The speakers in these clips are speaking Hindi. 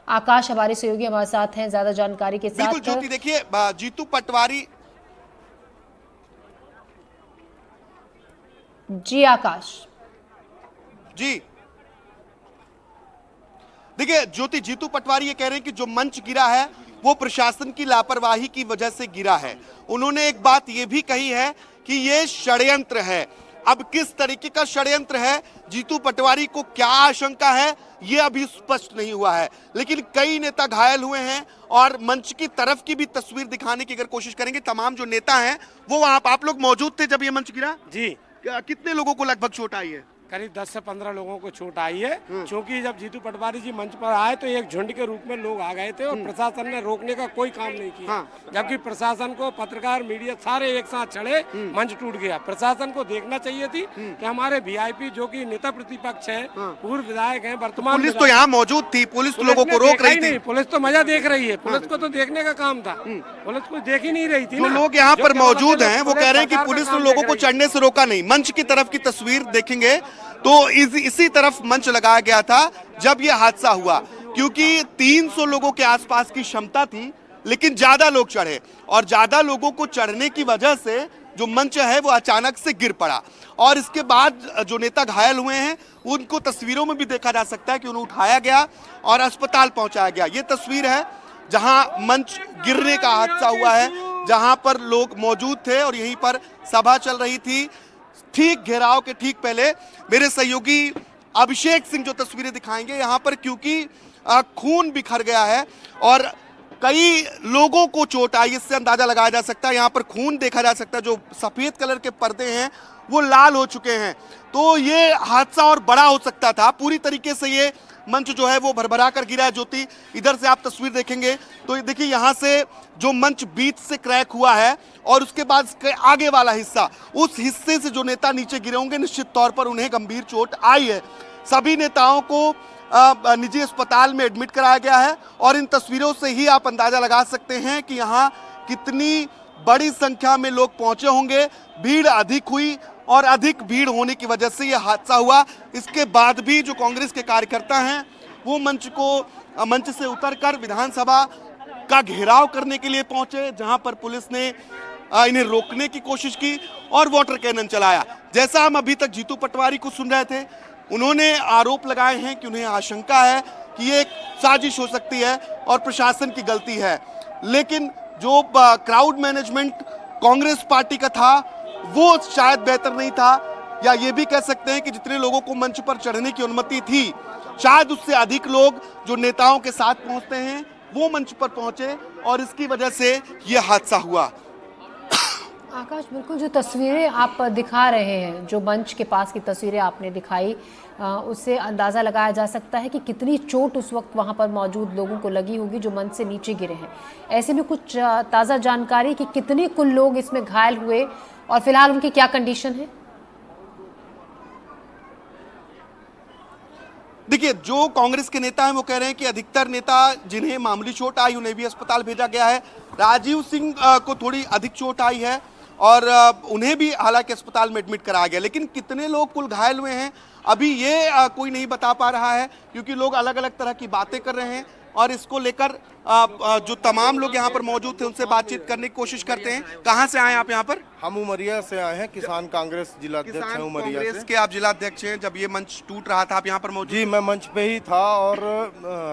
आकाश हमारे सहयोगी हमारे साथ हैं ज्यादा जानकारी के साथ। बिल्कुल ज्योति, देखिए जीतू पटवारी। जी आकाश। जी देखिए ज्योति, जीतू पटवारी ये कह रहे हैं कि जो मंच गिरा है वो प्रशासन की लापरवाही की वजह से गिरा है। उन्होंने एक बात ये भी कही है कि ये षड्यंत्र है। अब किस तरीके का षड्यंत्र है, जीतू पटवारी को क्या आशंका है, ये अभी स्पष्ट नहीं हुआ है। लेकिन कई नेता घायल हुए हैं और मंच की तरफ की भी तस्वीर दिखाने की अगर कोशिश करेंगे, तमाम जो नेता हैं वो वहां, आप लोग मौजूद थे जब ये मंच गिरा? जी, कितने लोगों को लगभग चोट आई है? करीब 10 से 15 लोगों को चोट आई है। क्योंकि जब जीतू पटवारी जी मंच पर आए तो एक झुंड के रूप में लोग आ गए थे और प्रशासन ने रोकने का कोई काम नहीं किया। जबकि प्रशासन को, पत्रकार, मीडिया सारे एक साथ चढ़े, मंच टूट गया। प्रशासन को देखना चाहिए थी कि हमारे वीआईपी जो कि नेता प्रतिपक्ष है, पूर्व विधायक है, वर्तमान पुलिस तो यहाँ मौजूद थी, पुलिस तो लोगों को रोक रही थी। पुलिस तो मजा देख रही है, पुलिस को तो देखने का काम था, पुलिस को देख ही नहीं रही थी। जो लोग यहाँ पर मौजूद हैं वो कह रहे हैं कि पुलिस ने लोगों को चढ़ने से रोका नहीं। मंच की तरफ की तस्वीर देखेंगे तो इसी तरफ मंच लगाया गया था जब यह हादसा हुआ, क्योंकि 300 लोगों के आसपास की क्षमता थी, लेकिन ज्यादा लोग चढ़े और ज्यादा लोगों को चढ़ने की वजह से जो मंच है वो अचानक से गिर पड़ा। और इसके बाद जो नेता घायल हुए हैं उनको तस्वीरों में भी देखा जा सकता है कि उन्हें उठाया गया और अस्पताल पहुंचाया गया। ये तस्वीर है जहां मंच गिरने का हादसा हुआ है, जहां पर लोग मौजूद थे और यहीं पर सभा चल रही थी। ठीक घेराव के ठीक पहले मेरे सहयोगी अभिषेक सिंह जो तस्वीरें दिखाएंगे यहाँ पर, क्योंकि खून बिखर गया है और कई लोगों को चोट आई, इससे अंदाजा लगाया जा सकता है। यहाँ पर खून देखा जा सकता है, जो सफेद कलर के पर्दे हैं वो लाल हो चुके हैं। तो ये हादसा और बड़ा हो सकता था। पूरी तरीके से ये मंच जो है वो भरभरा कर गिरा है। ज्योति, इधर से आप तस्वीर देखेंगे तो देखिए यहाँ से जो मंच बीच से क्रैक हुआ है और उसके बाद आगे वाला हिस्सा, उस हिस्से से जो नेता नीचे गिरे होंगे निश्चित तौर पर उन्हें गंभीर चोट आई है। सभी नेताओं को निजी अस्पताल में एडमिट कराया गया है और इन तस्वीरों से ही आप अंदाजा लगा सकते हैं कि यहाँ कितनी बड़ी संख्या में लोग पहुंचे होंगे। भीड़ अधिक हुई और अधिक भीड़ होने की वजह से यह हादसा हुआ। इसके बाद भी जो कांग्रेस के कार्यकर्ता हैं वो मंच से उतरकर विधानसभा का घेराव करने के लिए पहुंचे, जहां पर पुलिस ने इन्हें रोकने की कोशिश की और वाटर कैनन चलाया। जैसा हम अभी तक जीतू पटवारी को सुन रहे थे, उन्होंने आरोप लगाए हैं कि उन्हें आशंका है कि ये एक साजिश हो सकती है और प्रशासन की गलती है। लेकिन जो क्राउड मैनेजमेंट कांग्रेस पार्टी का था वो शायद बेहतर नहीं था, या ये भी कह सकते हैं कि जितने लोगों को मंच पर चढ़ने की अनुमति थी शायद उससे अधिक लोग जो नेताओं के साथ पहुंचते हैं वो मंच पर पहुंचे और इसकी वजह से यह हादसा हुआ। आकाश, बिल्कुल जो तस्वीरें आप दिखा रहे हैं, जो मंच के पास की तस्वीरें आपने दिखाई, उससे अंदाज़ा लगाया जा सकता है कि कितनी चोट उस वक्त वहां पर मौजूद लोगों को लगी होगी जो मंच से नीचे गिरे हैं। ऐसे में कुछ ताज़ा जानकारी कि कितने कुल लोग इसमें घायल हुए और फिलहाल उनकी क्या कंडीशन है? देखिए, जो कांग्रेस के नेता हैं वो कह रहे हैं कि अधिकतर नेता जिन्हें मामूली चोट आई उन्हें भी अस्पताल भेजा गया है। राजीव सिंह को थोड़ी अधिक चोट आई है और उन्हें भी हालांकि अस्पताल में एडमिट कराया गया। लेकिन कितने लोग कुल घायल हुए हैं अभी ये कोई नहीं बता पा रहा है, क्योंकि लोग अलग अलग तरह की बातें कर रहे हैं और इसको लेकर जो तमाम लोग यहाँ पर मौजूद थे उनसे बातचीत करने की कोशिश करते हैं। कहाँ से आए आप यहाँ पर? हम उमरिया से आए हैं, किसान कांग्रेस जिलाध्यक्ष हैं उमरिया से। के आप जिलाध्यक्ष हैं। जब ये मंच टूट रहा था आप यहाँ पर मौजूद? जी, मैं मंच पे ही था और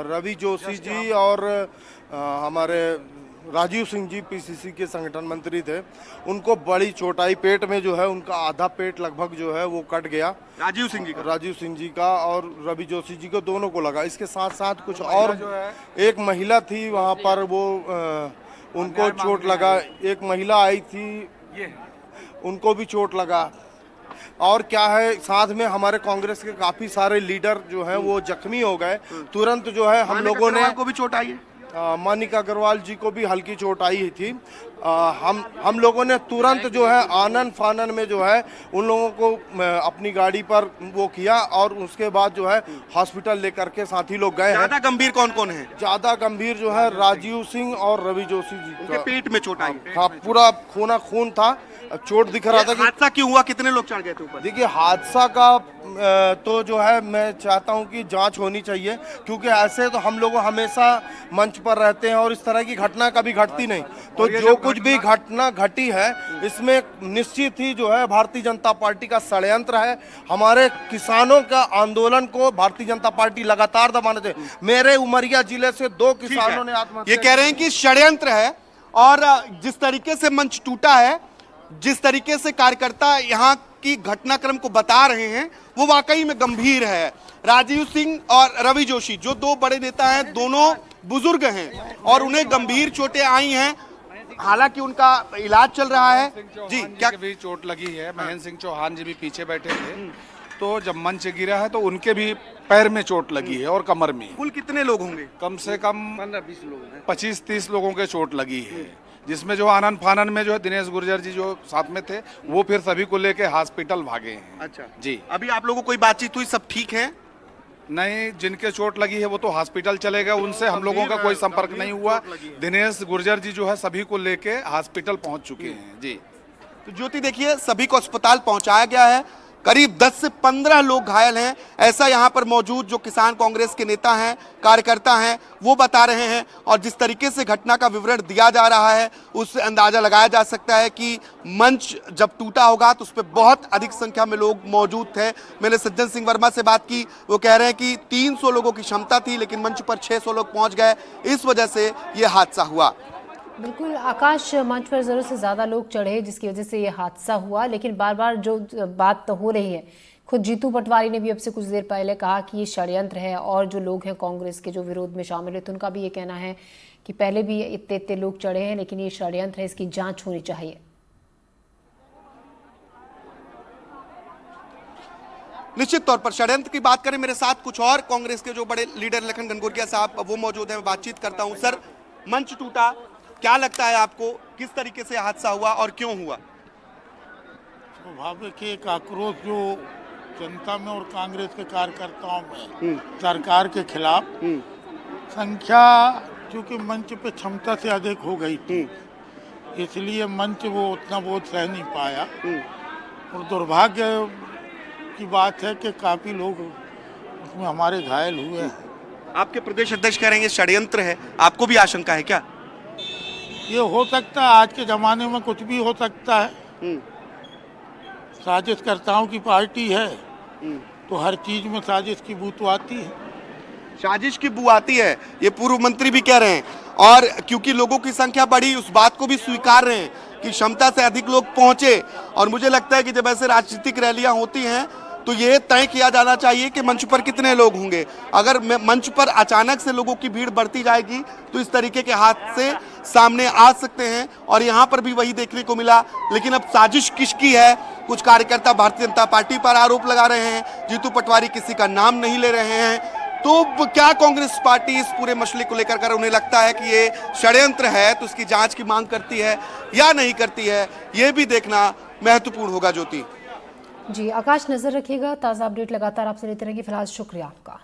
रवि जोशी जी और हमारे राजीव सिंह जी पीसीसी के संगठन मंत्री थे, उनको बड़ी चोट आई। पेट में जो है उनका आधा पेट लगभग जो है वो कट गया। राजीव सिंह जी का और रवि जोशी जी को दोनों को लगा। इसके साथ साथ कुछ और एक महिला थी वहाँ पर, वो उनको चोट लगा। एक महिला आई थी, उनको भी चोट लगा। और क्या है, साथ में हमारे कांग्रेस के काफी सारे लीडर जो हैं वो जख्मी हो गए। तुरंत जो है हम लोगों ने को भी चोट आई है। मानिका अग्रवाल जी को भी हल्की चोट आई थी। हम लोगों ने तुरंत जो है आनन फानन में जो है उन लोगों को अपनी गाड़ी पर वो किया और उसके बाद जो है हॉस्पिटल लेकर के साथी लोग गए हैं। ज्यादा गंभीर कौन कौन है? ज्यादा गंभीर जो है राजीव सिंह और रवि जोशी जी उनके पेट में चोट आई। हाँ, पूरा खून था, चोट दिख रहा था कि हादसा क्यों हुआ, कितने लोग चढ़ गए थे ऊपर? देखिए हादसा का तो जो है मैं चाहता हूं कि जांच होनी चाहिए, क्योंकि ऐसे तो हम लोग हमेशा मंच पर रहते हैं और इस तरह की घटना कभी घटती नहीं। तो जो कुछ भी घटना घटी है इसमें निश्चित ही जो है भारतीय जनता पार्टी का षड्यंत्र है। हमारे किसानों का आंदोलन को भारतीय जनता पार्टी लगातार दबाने दे। मेरे उमरिया जिले से 2 किसानों ने आत्महत्या। ये कह रहे हैं कि षड्यंत्र है और जिस तरीके से मंच टूटा है, जिस तरीके से कार्यकर्ता यहाँ की घटनाक्रम को बता रहे हैं वो वाकई में गंभीर है। राजीव सिंह और रवि जोशी जो 2 बड़े नेता हैं, दोनों बुजुर्ग हैं और उन्हें गंभीर चोटें आई हैं, हालांकि उनका इलाज चल रहा है। जी क्या भी चोट लगी है? महेंद्र सिंह चौहान जी भी पीछे बैठे थे, तो जब मंच गिरा है तो उनके भी पैर में चोट लगी है और कमर में। कुल कितने लोग होंगे? कम से कम 25-30 लोगों के चोट लगी है, जिसमें जो आनन फानन में जो है दिनेश गुर्जर जी जो साथ में थे वो फिर सभी को लेके हॉस्पिटल भागे हैं। अच्छा जी। अभी आप लोगों को कोई बातचीत हुई, सब ठीक है? नहीं, जिनके चोट लगी है वो तो हॉस्पिटल चले गए, उनसे हम लोगों का कोई संपर्क नहीं हुआ। दिनेश गुर्जर जी जो है सभी को लेके हॉस्पिटल पहुंच चुके हैं। जी। तो ज्योति देखिए, सभी को अस्पताल पहुंचाया गया है। करीब 10 से 15 लोग घायल हैं, ऐसा यहाँ पर मौजूद जो किसान कांग्रेस के नेता हैं, कार्यकर्ता हैं, वो बता रहे हैं। और जिस तरीके से घटना का विवरण दिया जा रहा है उससे अंदाजा लगाया जा सकता है कि मंच जब टूटा होगा तो उस पर बहुत अधिक संख्या में लोग मौजूद थे। मैंने सज्जन सिंह वर्मा से बात की, वो कह रहे हैं कि 300 लोगों की क्षमता थी लेकिन मंच पर 600 लोग पहुंच गए, इस वजह से ये हादसा हुआ। बिल्कुल आकाश, मंच पर ज़रूरत से ज़्यादा लोग चढ़े जिसकी वजह से ये हादसा हुआ, लेकिन बार बार जो बात तो हो रही है, खुद जीतू पटवारी ने भी अब से कुछ देर पहले कहा कि ये षड्यंत्र है और जो लोग हैं कांग्रेस के जो विरोध में शामिल है तो उनका भी ये कहना है कि पहले भी इतने इतने लोग चढ़े हैं लेकिन ये षड्यंत्र है, इसकी जांच होनी चाहिए। निश्चित तौर पर षड्यंत्र की बात करें, मेरे साथ कुछ और कांग्रेस के जो बड़े लीडर लखन घनघोरिया साहब वो मौजूद हैं, मैं बातचीत करता हूं। सर, मंच टूटा, क्या लगता है आपको, किस तरीके से हादसा हुआ और क्यों हुआ? स्वाभाविक एक आक्रोश जो जनता में और कांग्रेस के कार्यकर्ताओं में सरकार के खिलाफ, संख्या चूंकि मंच पे क्षमता से अधिक हो गई थी इसलिए मंच वो उतना बोझ सह नहीं पाया। और दुर्भाग्य की बात है कि काफी लोग उसमें हमारे घायल हुए हैं। आपके प्रदेश अध्यक्ष कह रहे हैं षड्यंत्र है, आपको भी आशंका है क्या? ये हो सकता है, आज के जमाने में कुछ भी हो सकता है। साजिशकर्ताओं की पार्टी है तो हर चीज में साजिश की बू तो आती है। साजिश की बू आती है, ये पूर्व मंत्री भी कह रहे हैं। और क्योंकि लोगों की संख्या बढ़ी, उस बात को भी स्वीकार रहे हैं कि क्षमता से अधिक लोग पहुंचे। और मुझे लगता है कि जब ऐसे राजनीतिक रैलियां होती हैं तो ये तय किया जाना चाहिए कि मंच पर कितने लोग होंगे। अगर मंच पर अचानक से लोगों की भीड़ बढ़ती जाएगी तो इस तरीके के हादसे सामने आ सकते हैं और यहाँ पर भी वही देखने को मिला। लेकिन अब साजिश किसकी है? कुछ कार्यकर्ता भारतीय जनता पार्टी पर आरोप लगा रहे हैं, जीतू पटवारी किसी का नाम नहीं ले रहे हैं। तो क्या कांग्रेस पार्टी इस पूरे मसले को लेकर उन्हें लगता है कि ये षड्यंत्र है तो इसकी जांच की मांग करती है या नहीं करती है, ये भी देखना महत्वपूर्ण होगा। ज्योति जी आकाश, नजर रखिएगा, ताज़ा अपडेट लगातार आपसे लेते रहेंगे। फिलहाल शुक्रिया आपका।